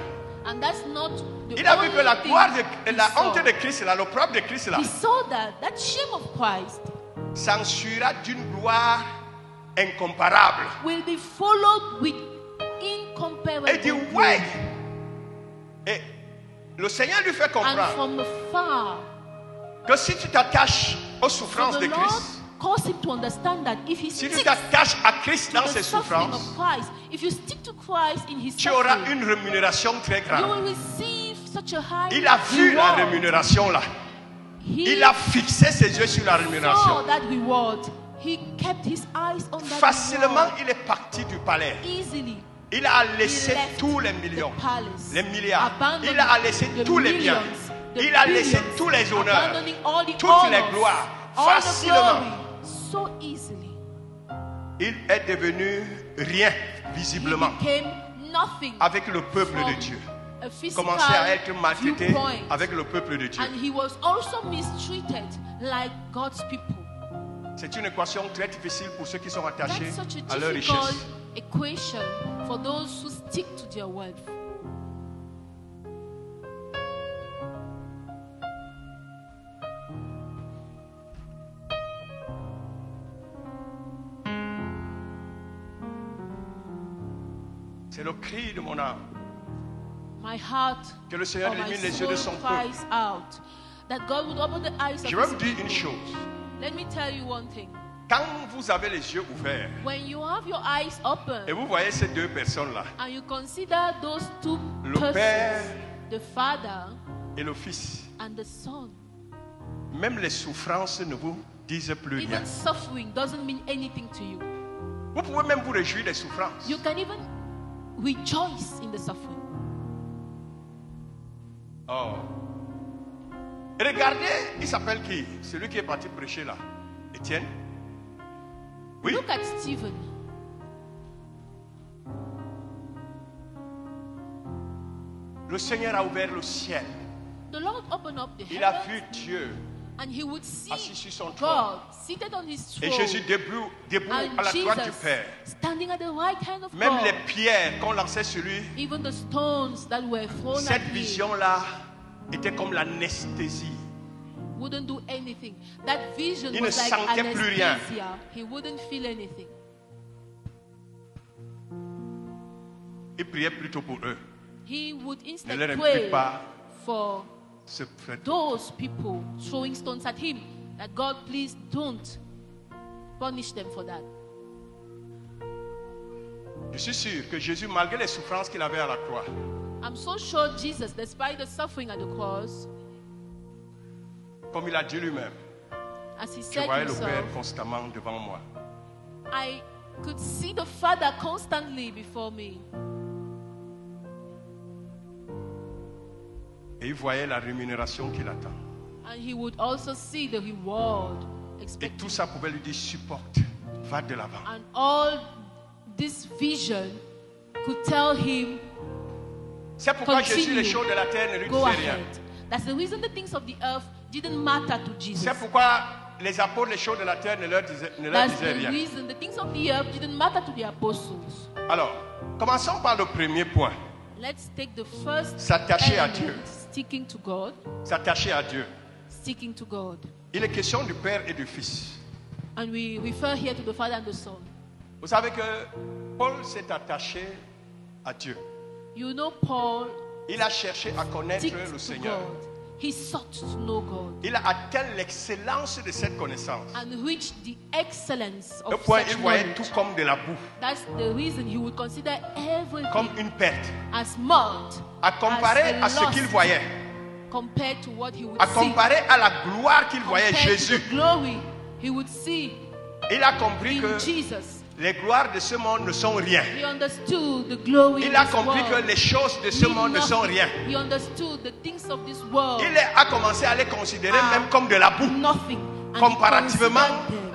B: And that's not the
A: Il a vu
B: only
A: que la
B: thing
A: gloire,
B: he
A: la
B: saw.
A: honte de Christ, là, l'opprobre de Christ, là,
B: He saw that shame of Christ
A: s'ensuivra d'une gloire incomparable.
B: will be followed with
A: Et
B: incomparable
A: il dit,
B: glory.
A: ouais. Et le Seigneur lui fait
B: And
A: comprendre
B: from afar,
A: que si tu t'attaches aux
B: so
A: souffrances de
B: the Lord
A: Christ,
B: caused him to understand that if he
A: si tu
B: sticks
A: t'attaches à Christ
B: to
A: dans
B: the
A: ses
B: suffering
A: souffrances,
B: of Christ, if you stick to Christ in his
A: tu auras
B: suffering,
A: une rémunération très
B: you
A: grande.
B: will receive such a high
A: Il a vu la
B: reward.
A: rémunération là.
B: He
A: Il a fixé ses yeux sur la
B: saw
A: rémunération.
B: that reward. He kept his eyes on that
A: Facilement,
B: reward.
A: il est parti du palais.
B: Easily.
A: Il a
B: He
A: laissé
B: left
A: tous les millions,
B: the palace,
A: les milliards.
B: abandoning
A: Il a laissé
B: the
A: tous les biens.
B: millions, the
A: Il a laissé
B: billions,
A: tous les honneurs,
B: abandoning all the
A: toutes les
B: honors,
A: gloires.
B: all the
A: Facilement.
B: glory, so easily.
A: Il est devenu rien,
B: He
A: visiblement,
B: became nothing
A: avec le peuple
B: from
A: de Dieu.
B: a physical
A: Commençait à être maltraité
B: viewpoint.
A: avec le peuple de Dieu.
B: And he was also mistreated like God's people.
A: C'est une équation très difficile pour ceux qui sont attachés
B: That's such
A: à
B: a
A: leur
B: difficult
A: richesse.
B: equation for those who stick to their wealth.
A: C'est le cri de mon âme.
B: My heart
A: Que le Seigneur
B: or my
A: illumine les yeux de
B: soul
A: son peuple.
B: cries out that God would open the eyes of
A: Je vais
B: his
A: vous dire une
B: people.
A: chose.
B: Let me tell you one thing.
A: Quand vous avez les yeux ouverts
B: When you have your eyes
A: et
B: open
A: vous voyez ces deux personnes-là,
B: and you consider those two
A: le Père
B: persons, the Father
A: et le Fils,
B: and the Son,
A: même les souffrances ne vous disent plus rien.
B: even suffering doesn't mean anything to you.
A: Vous pouvez même vous réjouir des souffrances.
B: You can even rejoice in the suffering.
A: Oh. Et regardez, il s'appelle qui? Celui qui est parti prêcher là. Étienne? Oui.
B: Look at Stephen.
A: Le Seigneur a ouvert le ciel.
B: The Lord opened up the
A: Il a
B: heavens
A: vu Dieu
B: and he would see
A: assis sur son trône.
B: God seated on his
A: Et
B: throne
A: Jésus debout
B: and
A: à la droite du
B: Jesus
A: Père.
B: standing at the right hand of
A: Même
B: God.
A: les pierres qu'on lançait sur lui,
B: Even the stones that were thrown at
A: cette
B: him
A: vision-là était comme l'anesthésie.
B: wouldn't do anything. That vision
A: Il ne
B: was like
A: sentait plus rien.
B: anesthesia. He wouldn't feel anything.
A: Il priait plutôt pour eux.
B: He would
A: Ne
B: instead
A: leur
B: pray
A: impute pas
B: for
A: ce fait.
B: those people throwing stones at him, that God, please don't punish them for that.
A: Je suis sûr que Jésus, malgré les souffrances qu'il avait à la croix,
B: I'm so sure Jesus, despite the suffering at the cross,
A: comme il a dit lui-même,
B: as he
A: je
B: said
A: voyais le
B: himself,
A: Père constamment devant moi.
B: I could see the Father constantly before me.
A: Et il voyait la rémunération qu'il attend.
B: And he would also see the reward
A: Et
B: expected.
A: tout ça pouvait lui dire, supporte, va de l'avant.
B: And all this vision could tell him,
A: C'est pourquoi Jésus,
B: continue,
A: les choses de la terre ne lui
B: go
A: disaient rien.
B: ahead. That's the reason the things of the earth didn't matter to Jesus.
A: C'est pourquoi les apôtres, les choses de la terre ne leur disaient
B: That's
A: disaient
B: the
A: rien.
B: reason the things of the earth didn't matter to the apostles.
A: Alors, commençons par le premier point.
B: Let's take the first
A: S'attacher à
B: element,
A: Dieu.
B: sticking to God,
A: S'attacher à Dieu.
B: sticking to God.
A: Il est question du Père et du Fils.
B: And we refer here to the Father and the Son.
A: Vous savez que Paul s'est attaché à Dieu.
B: You know, Paul
A: Il a cherché à connaître
B: sticked
A: le
B: to
A: Seigneur.
B: God. He sought to know God
A: Il a atteint l'excellence de cette connaissance.
B: and reached the excellence
A: Au
B: of
A: point,
B: such
A: il voyait
B: knowledge.
A: tout comme de la boue,
B: That's the reason he would consider everything
A: comme une perte.
B: as mud,
A: À comparer à
B: as
A: ce
B: a
A: qu'il
B: loss
A: voyait,
B: compared to what he would
A: à
B: see.
A: comparer à la gloire qu'il voyait
B: Compared to
A: Jésus.
B: the glory he would see
A: Il a compris
B: in
A: que
B: Jesus.
A: les gloires de ce monde ne sont rien.
B: He understood the glory
A: Il
B: in
A: a
B: this
A: compris
B: world.
A: que les choses de ce
B: mean
A: monde ne sont
B: nothing.
A: rien.
B: He understood the things of this world
A: Il a commencé à les considérer
B: are
A: même comme de la boue
B: nothing. And he
A: comparativement
B: considered them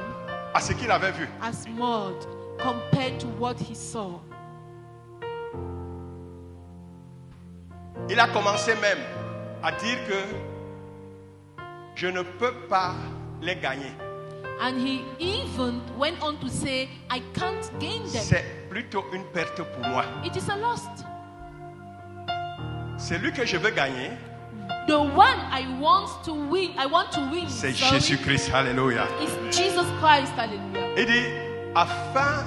A: à ce qu'il avait vu.
B: as mud compared to what he saw.
A: Il a commencé même à dire que je ne peux pas les gagner.
B: And he even went on to say, I can't gain them.
A: C'est plutôt une perte pour moi.
B: It is a loss.
A: Celui que je veux gagner,
B: The one I want to win,
A: c'est
B: sorry,
A: Jésus-Christ. Alléluia.
B: is Jesus Christ. Hallelujah.
A: Il dit, afin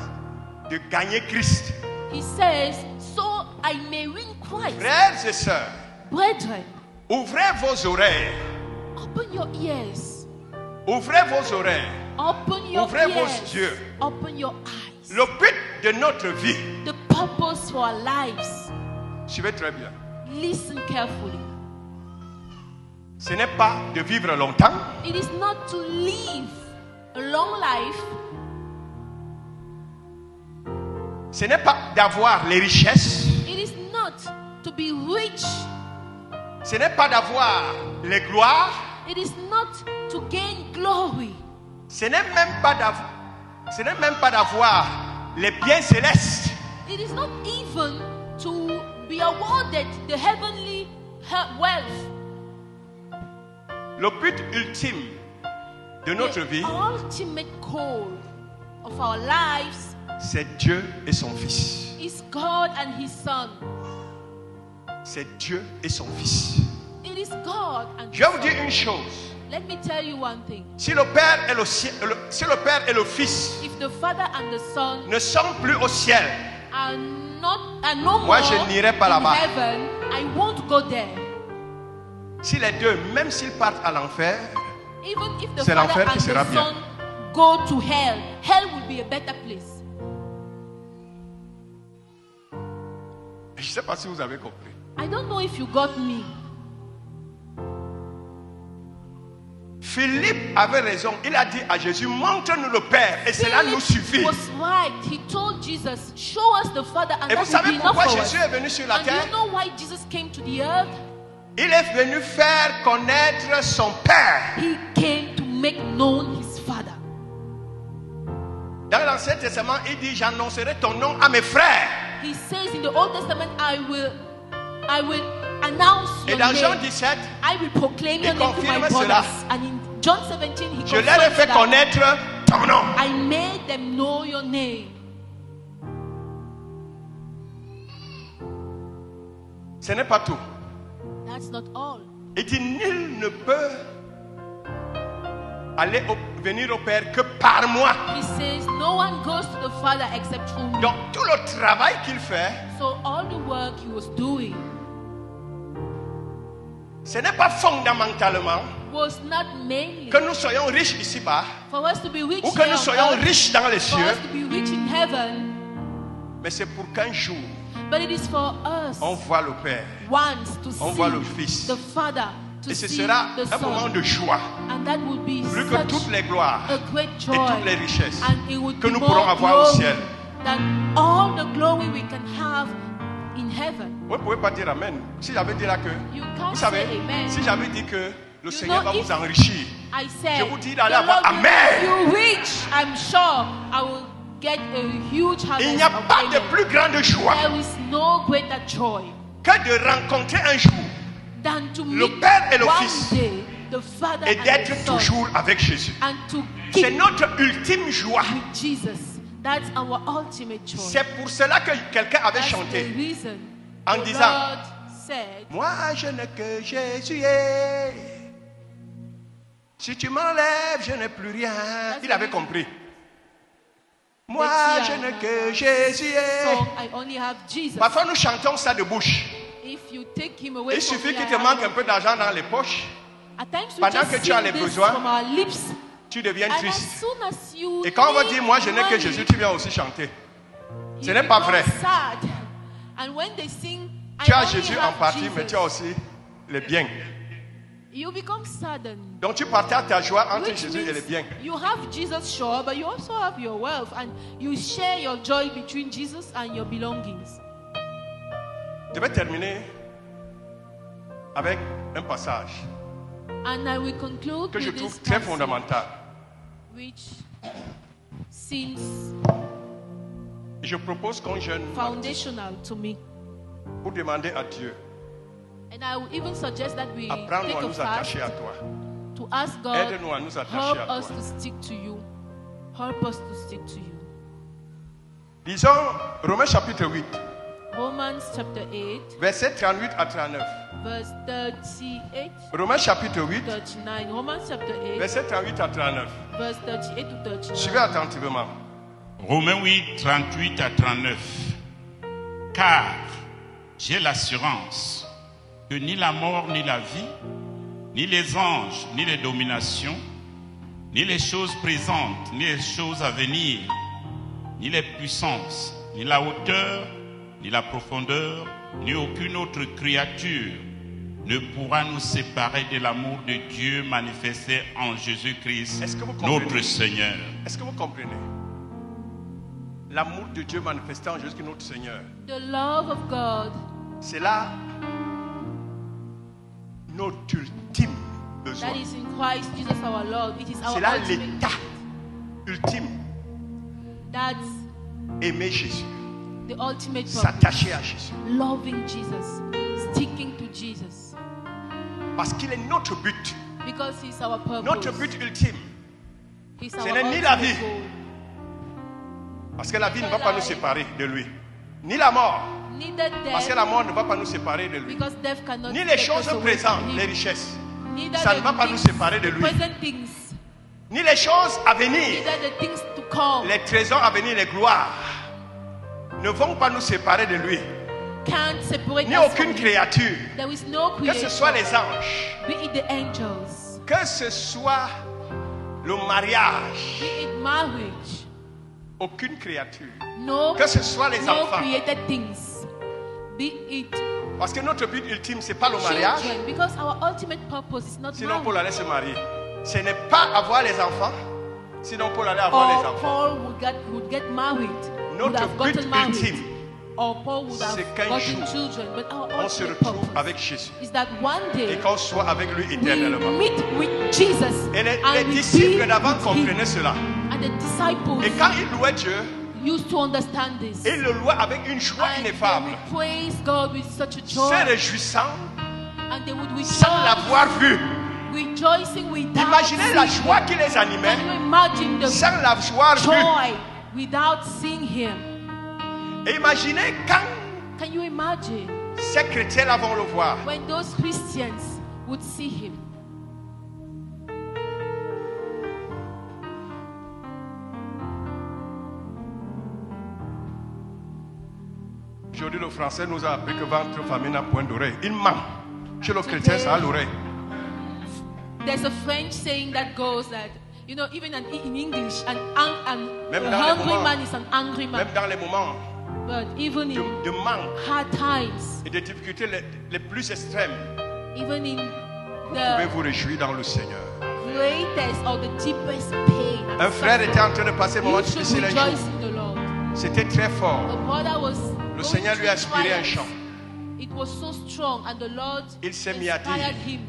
A: de gagner Christ.
B: He says, so I may win Christ.
A: Frères et sœurs,
B: Brethren,
A: ouvrez vos oreilles.
B: open your ears.
A: Ouvrez vos oreilles.
B: Open your
A: Ouvrez vos
B: ears.
A: yeux.
B: Open your eyes.
A: Le but de notre vie,
B: The purpose for our lives.
A: suivez très bien,
B: Listen carefully.
A: ce n'est pas de vivre longtemps,
B: It is not to live a long life.
A: ce n'est pas d'avoir les richesses,
B: It is not to be rich.
A: ce n'est pas d'avoir les gloires,
B: It is not to gain glory.
A: ce n'est même pas d'avoir les biens célestes,
B: It is not even to be awarded the heavenly wealth.
A: le but ultime de notre
B: The
A: vie,
B: ultimate goal of our lives
A: c'est Dieu et son Fils.
B: is God and His Son.
A: C'est Dieu et son Fils.
B: It is God and
A: Je
B: His
A: vais vous
B: Son.
A: dire une chose.
B: Let me tell you one thing.
A: Si le Père et le Père et le Fils
B: If the Father and the Son
A: ne sont plus au ciel,
B: are no
A: Moi,
B: more
A: je n'irai pas
B: in
A: là-bas.
B: heaven, I won't go there.
A: si les deux, même s'ils partent à l'enfer,
B: Even if the
A: C'est
B: Father
A: l'enfer
B: and
A: qui sera
B: the
A: bien.
B: Son go to hell, hell will be a better place.
A: je ne sais pas si vous avez compris.
B: I don't know if you got me.
A: Philippe avait raison. Il a dit à Jésus, montre-nous le Père et cela nous suffit.
B: was right. He told Jesus, show us the Father and
A: Et
B: that
A: vous
B: will
A: savez
B: be enough
A: pourquoi
B: for us.
A: Jésus est venu sur la
B: And do
A: terre?
B: you know why Jesus came to the earth?
A: Il est venu faire connaître son Père.
B: He came to make known his Father.
A: Dans l'Ancien Testament, il dit, j'annoncerai ton nom à mes frères.
B: He says in the Old Testament, I will announce
A: Et
B: your
A: dans Jean
B: name.
A: 17,
B: I will proclaim
A: il
B: your name to my
A: confirme
B: brothers.
A: cela.
B: And in John 17, he
A: je leur ai
B: confirms
A: fait
B: that
A: connaître ton nom.
B: I made them know your name.
A: Ce n'est pas tout.
B: That's not all.
A: Il dit, nul ne peut venir au Père que par moi.
B: He says, no one goes to the Father except through me.
A: Donc tout le travail qu'il fait,
B: So all the work he was doing
A: ce n'est pas fondamentalement
B: was not mainly
A: que nous soyons riches ici-bas
B: for us to be rich
A: ou que
B: here
A: nous
B: on
A: soyons
B: earth,
A: riches dans les
B: for
A: cieux.
B: us to be rich in heaven.
A: Mais c'est pour qu'un jour,
B: But it is for us
A: on voit le Père.
B: once to
A: On
B: see
A: voit le Fils.
B: the Father, to
A: Et ce
B: see
A: sera
B: the
A: un moment
B: Son.
A: de joie.
B: And that would be
A: Plus que
B: such
A: toutes les gloires
B: a great
A: et
B: joy.
A: toutes les richesses
B: And it would
A: que
B: be
A: nous
B: more
A: pourrons avoir au
B: glory
A: ciel.
B: than all the glory we can have in heaven.
A: Vous ne pouvez pas dire Amen. Si j'avais dit là que,
B: You can't
A: vous savez,
B: say amen.
A: si j'avais dit que le
B: You
A: Seigneur
B: know,
A: va
B: if
A: vous enrichir,
B: I said,
A: je vous dis
B: the
A: d'aller
B: Lord
A: avoir
B: will
A: Amen.
B: make you rich, I'm sure I will get a huge harvest
A: Il n'y a
B: of
A: pas de
B: amen.
A: plus grande joie
B: There is no greater joy
A: que de rencontrer un jour
B: than to
A: Le
B: meet
A: Père et le
B: one
A: Fils
B: day the Father
A: et
B: and the
A: d'être
B: Son
A: toujours avec Jésus.
B: and to
A: C'est
B: keep
A: notre ultime joie.
B: with Jesus. That's our ultimate joy.
A: C'est pour cela que quelqu'un avait
B: That's the
A: chanté
B: reason
A: en
B: the
A: disant,
B: Lord said,
A: moi je n'ai que Jésus. Si tu m'enlèves, je n'ai plus rien. Il avait compris. Moi je n'ai que Jésus.
B: so I only have Jesus.
A: Parfois nous chantons ça de bouche.
B: If you take him away
A: Il
B: from
A: suffit
B: me,
A: qu'il
B: I
A: te
B: have
A: manque un
B: nothing.
A: peu d'argent dans les poches,
B: At times we
A: pendant
B: just
A: que tu as
B: sing
A: les
B: this
A: besoins,
B: from our lips.
A: tu deviens
B: And as
A: triste.
B: soon as you
A: Et quand on va
B: need
A: dire moi je n'ai que
B: money,
A: Jésus, tu viens aussi chanter. Ce
B: you
A: n'est pas
B: become
A: vrai.
B: sad. And when they sing,
A: Tu
B: I
A: as
B: only
A: Jésus en
B: have
A: partie,
B: Jesus,
A: mais tu as aussi les biens.
B: you become saddened.
A: Donc tu partages ta joie entre
B: Which
A: Jésus et les
B: means
A: biens.
B: you have Jesus, sure, but you also have your wealth, and you share your joy between Jesus and your belongings.
A: Je vais terminer avec un passage
B: And I will conclude
A: que je
B: with
A: trouve
B: this
A: très
B: passage,
A: fondamental.
B: which seems
A: Je propose qu'on jeûne
B: foundational to me.
A: pour demander à Dieu,
B: And I will even suggest that we
A: apprends-nous
B: take
A: à
B: a
A: nous
B: fast
A: attacher à toi.
B: to ask God,
A: Aide-nous à nous attacher
B: help
A: à
B: us
A: toi.
B: to stick to you. Help us to stick to you.
A: Lisons Romains chapitre 8,
B: Romans chapter 8,
A: versets 38 à 39.
B: verse 38,
A: Romains chapitre 8,
B: 39. Romans chapter 8,
A: versets 38 à 39.
B: verse 38 to 39.
A: Suivez attentivement.
C: Romains 8, 38 à 39. Car j'ai l'assurance que ni la mort, ni la vie, ni les anges, ni les dominations, ni les choses présentes, ni les choses à venir, ni les puissances, ni la hauteur, ni la profondeur, ni aucune autre créature ne pourra nous séparer de l'amour de Dieu manifesté en Jésus-Christ,
A: Est-ce que vous comprenez?
C: notre Seigneur.
A: Est-ce que vous comprenez? L'amour de Dieu manifesté en Jésus notre Seigneur.
B: The love of God,
A: C'est là notre ultime besoin.
B: that is in Christ Jesus our Lord. It is our
A: C'est là
B: ultimate.
A: l'état ultime.
B: That's
A: Aimer Jésus.
B: the ultimate purpose.
A: S'attacher à Jésus.
B: Loving Jesus, sticking to Jesus,
A: Parce qu'il est notre but.
B: because He's our purpose.
A: Notre but ultime.
B: He's
A: Ce
B: our
A: n'est ni
B: ultimate
A: la vie.
B: goal.
A: Parce que la vie ne va pas nous séparer de lui. Ni la mort.
B: Neither
A: Parce que
B: death,
A: la mort ne va pas nous séparer de lui.
B: because death cannot
A: Ni les
B: take
A: choses
B: us away
A: présentes,
B: from
A: les
B: Him.
A: richesses.
B: Neither
A: Ça
B: the
A: ne va pas nous
B: things-
A: séparer de
B: the
A: lui.
B: present things,
A: Ni les choses à venir.
B: neither the things to come
A: Les trésors à venir, les gloires. Ne vont pas nous séparer de lui.
B: can't separate
A: Ni
B: us
A: aucune
B: from Him.
A: créature.
B: There is no
A: Que
B: creation,
A: ce soit les anges.
B: be it the angels,
A: Que ce soit le mariage.
B: be it marriage,
A: Aucune créature.
B: no,
A: Que ce soit les
B: no
A: enfants.
B: created things, be it
A: Parce que notre but ultime, ce n'est pas le mariage.
B: children, because our ultimate purpose is not
A: Sinon, Paul
B: marriage.
A: allait se marier. Ce n'est pas avoir les enfants. Sinon, Paul allait avoir les
B: Or
A: enfants.
B: Paul would get married, would
A: Notre
B: have
A: but
B: gotten married,
A: ultime,
B: or Paul would have
A: c'est qu'un
B: gotten
A: jour,
B: children. But our
A: on se
B: ultimate
A: retrouve
B: purpose
A: avec Jésus.
B: is that one
A: Et
B: day
A: qu'on soit avec lui
B: we
A: éternellement.
B: meet with Jesus
A: Et les
B: and we
A: disciples
B: be
A: d'avant
B: with Him.
A: comprenaient cela.
B: And the disciples
A: Et quand ils louaient Dieu,
B: used to understand this.
A: ils le louaient avec une joie
B: And they
A: ineffable.
B: would praise God with such a
A: Se
B: joy.
A: réjouissant
B: And they would
A: sans
B: rejoice,
A: l'avoir vu.
B: rejoicing without
A: Imaginez la
B: seeing
A: joie
B: Him.
A: qui les animait
B: Can you imagine the
A: sans l'avoir vu.
B: joy without seeing Him?
A: Et imaginez quand
B: Can you imagine
A: ces chrétiens-là vont le voir.
B: when those Christians would see Him?
A: Aujourd'hui, le français nous a appris que ventre famille n'a point d'oreille. Il ment. Chez le chrétien, ça a l'oreille.
B: There's a French saying that goes that, you know, even in English,
A: Même
B: a
A: dans les
B: hungry
A: moments-
B: man is an angry man.
A: Même dans les moments
B: But even in
A: de manque
B: hard times,
A: et des difficultés les plus extrêmes,
B: even in
A: vous pouvez
B: the
A: vous réjouir dans le Seigneur.
B: greatest or the deepest pain and
A: Un frère était en train de passer un moment
B: you should
A: difficile un
B: rejoice
A: jour.
B: in the Lord.
A: C'était très fort.
B: The brother was
A: Le
B: going
A: Seigneur lui a
B: through
A: inspiré un
B: trials.
A: chant.
B: It was so strong, and the Lord
A: Il s'est mis à dire,
B: inspired him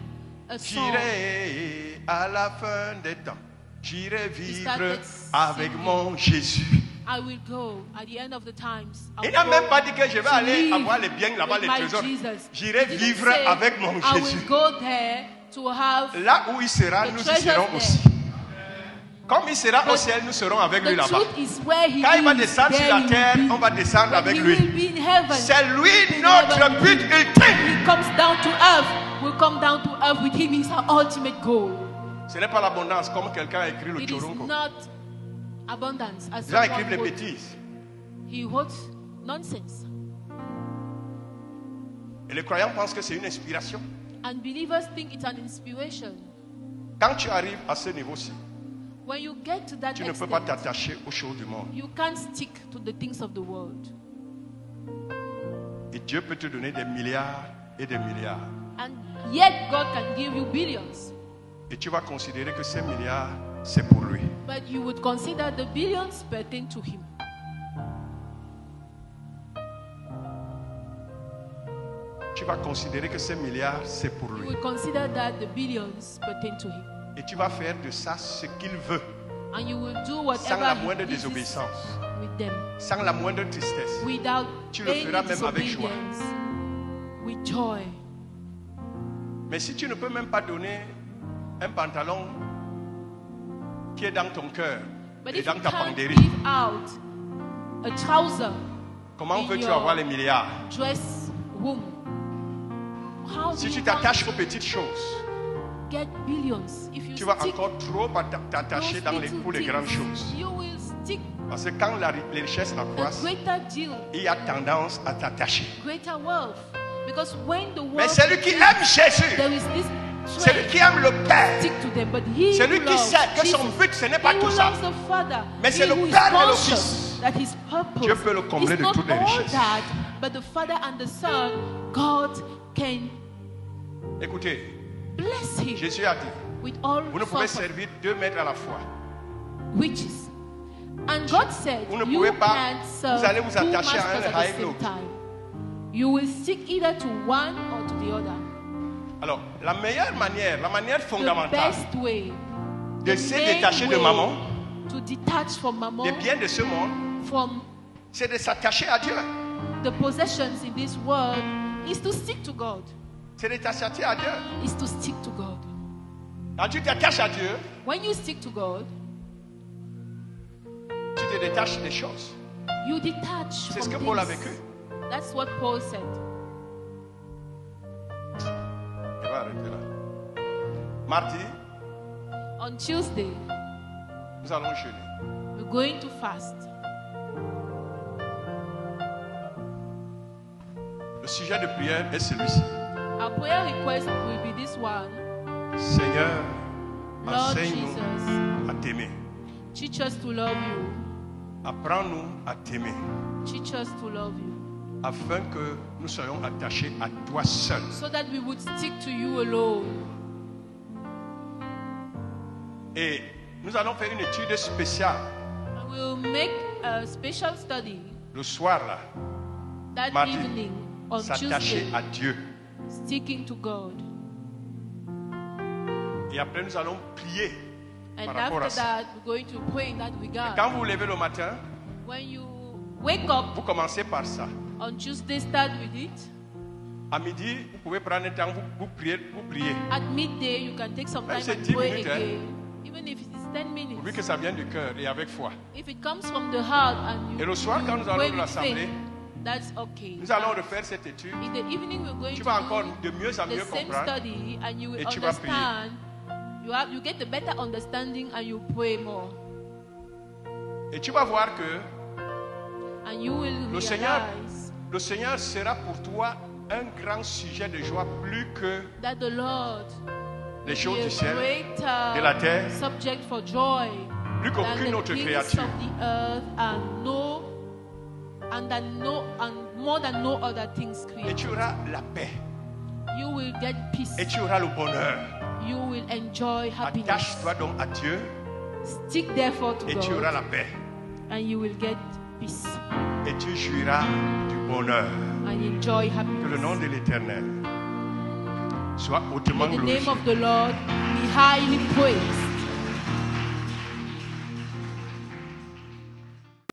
B: a song.
A: J'irai à la fin des temps, j'irai vivre
B: started
A: avec
B: singing.
A: mon Jésus.
B: I will go at the end of the times. I
A: Il
B: will
A: n'a
B: go
A: même pas dit que je vais
B: to
A: aller
B: live
A: avoir les biens là-bas,
B: with
A: les
B: my
A: trésors.
B: Jesus.
A: J'irai
B: He didn't
A: vivre
B: say,
A: avec mon
B: I
A: Jésus.
B: will go there to have
A: Là où il sera,
B: the
A: nous y
B: treasures
A: serons
B: there.
A: aussi. Comme il sera au
B: But
A: ciel, nous serons avec lui
B: the
A: là-bas.
B: truth is where he
A: Quand il va
B: is,
A: descendre sur
B: there
A: la
B: you
A: terre,
B: will be.
A: on va descendre
B: When
A: avec
B: he
A: lui.
B: will be in heaven.
A: C'est lui
B: in
A: notre
B: heaven.
A: but ultime.
B: He comes down to earth. We'll come down to earth with him. He's our ultimate goal.
A: Ce n'est pas l'abondance comme quelqu'un a écrit le
B: It is
A: Choronko.
B: not abundance as
A: Les gens
B: someone
A: écrivent les
B: wrote.
A: bêtises.
B: He wrote nonsense.
A: Et les croyants pensent que c'est une inspiration.
B: And believers think it's an inspiration.
A: Quand tu arrives à ce niveau-ci,
B: When you get to that
A: tu ne peux pas
B: extent,
A: t'attacher aux choses du monde.
B: you can't stick to the things of the world.
A: Et Dieu peut te donner des milliards et des milliards.
B: And yet God can give you billions.
A: Et tu vas considérer que ces milliards, c'est pour lui.
B: But you would consider the billions pertain to him.
A: Tu vas considérer que ces milliards, c'est pour
B: You
A: lui.
B: would consider that the billions pertain to him.
A: Et tu vas faire de ça ce qu'il veut,
B: And you will do
A: sans
B: whatever
A: la
B: he
A: moindre
B: pleases
A: désobéissance,
B: with them.
A: sans la moindre tristesse.
B: Without
A: Tu le
B: any
A: feras même avec joie.
B: disobedience. With joy.
A: Mais si tu ne peux même pas donner un pantalon qui est dans ton cœur
B: But
A: et
B: if
A: dans
B: you
A: ta
B: can't
A: penderie,
B: give out a trouser
A: comment
B: in
A: veux-tu
B: your
A: avoir les milliards?
B: dress room, how do
A: Si tu
B: you
A: t'attaches aux
B: want
A: petites choses,
B: to get billions? If you
A: tu vas
B: stick
A: encore trop t'attacher
B: those
A: dans
B: little
A: pour les grandes
B: things,
A: choses.
B: you will stick
A: Parce que quand les richesses
B: a
A: accroissent,
B: greater deal,
A: il y a tendance à t'attacher.
B: greater wealth. Because when the
A: Mais
B: world
A: celui qui aime Jésus,
B: there is this
A: celui
B: trend,
A: qui aime le Père,
B: stick to them. But he
A: celui
B: who
A: qui
B: loves
A: sait que son
B: Jesus,
A: but ce n'est
B: he
A: pas
B: who
A: tout ça,
B: loves the Father,
A: mais c'est
B: he
A: le
B: who is
A: Père et le
B: conscious
A: Fils.
B: that his purpose
A: Dieu peut le combler
B: is
A: de
B: not
A: toutes les
B: all
A: richesses.
B: that, but the Father and the Son, God can
A: Écoutez,
B: bless him
A: Jésus a dit,
B: with all
A: vous ne pouvez
B: sorts of
A: servir 2 maîtres à la fois.
B: riches. And God said,
A: Vous ne
B: you
A: pouvez pas,
B: can't serve
A: vous allez vous
B: two
A: attacher à un
B: masters
A: et
B: at
A: à
B: the same
A: l'autre.
B: time. You will stick either to one or to the other.
A: Alors, la meilleure manière, la manière
B: The
A: fondamentale
B: best way,
A: de
B: the
A: se
B: main
A: détacher de
B: way
A: maman,
B: to detach from mammon,
A: des biens de ce monde,
B: from
A: c'est de s'attacher à Dieu.
B: the possessions in this world, is to stick to God.
A: C'est de t'attacher à Dieu.
B: Is to stick to God.
A: Quand tu t'attaches à Dieu,
B: When you stick to God,
A: tu te détaches des choses.
B: you detach
A: C'est ce
B: from
A: que Paul a
B: things.
A: vécu.
B: That's what Paul said.
A: Je vais arrêter là. Mardi,
B: On Tuesday,
A: nous allons jeûner.
B: we're going to fast.
A: Le sujet de prière est celui-ci.
B: Our prayer request will be this one.
A: Seigneur,
B: Lord
A: enseigne-nous
B: Jesus,
A: à t'aimer.
B: teach us to love you.
A: Apprends-nous à t'aimer,
B: Teach us to love you.
A: afin que nous soyons attachés à toi seul.
B: So that we would stick to you alone.
A: Et nous allons faire une étude spéciale
B: And we'll make a special study
A: le soir là,
B: that
A: Mardi,
B: evening on
A: s'attacher
B: Tuesday,
A: à Dieu.
B: sticking to God.
A: Et après nous allons prier
B: And
A: par rapport à
B: after
A: ça.
B: that, we're going to pray in that regard.
A: Quand vous vous levez le matin,
B: When you wake up
A: vous commencez par ça.
B: on Tuesday, start with it.
A: À midi, vous pouvez prendre un temps, vous priez.
B: At midday, you can take some
A: Même
B: time
A: c'est
B: and
A: 10
B: pray
A: minutes, hein.
B: again. Even if it is 10 minutes.
A: Vu que ça vient du cœur et avec foi.
B: If it comes from the heart and
A: Et
B: you
A: le soir, quand nous allons
B: pray
A: nous
B: with
A: rassembler,
B: faith, that's okay.
A: nous allons refaire cette étude.
B: In the evening, we're going
A: Tu
B: to
A: vas encore
B: do
A: de mieux en
B: the
A: mieux
B: same
A: comprendre.
B: study, and you will
A: Et tu vas prier.
B: understand. You get the better understanding, and you pray more,
A: Et tu vas voir que
B: and you will
A: le Seigneur,
B: realize
A: le Seigneur sera pour toi un grand sujet de joie plus que
B: that the Lord
A: les
B: is
A: choses du
B: a
A: ciel,
B: greater
A: de la terre,
B: subject for joy
A: plus
B: than
A: qu'aucune
B: the
A: autre
B: things
A: créature.
B: of the earth, and no and more than no other things
A: Et
B: created.
A: tu auras la paix.
B: You will get peace.
A: Et tu auras le bonheur.
B: You will enjoy happiness.
A: Attache-toi donc à Dieu
B: Stick therefore to
A: et tu auras
B: God,
A: la paix.
B: and you will get peace
A: Et tu jouiras du bonheur.
B: and enjoy
A: Que le
B: happiness.
A: nom de l'Éternel soit hautement
B: May the
A: glorifié.
B: name of the Lord be highly praised.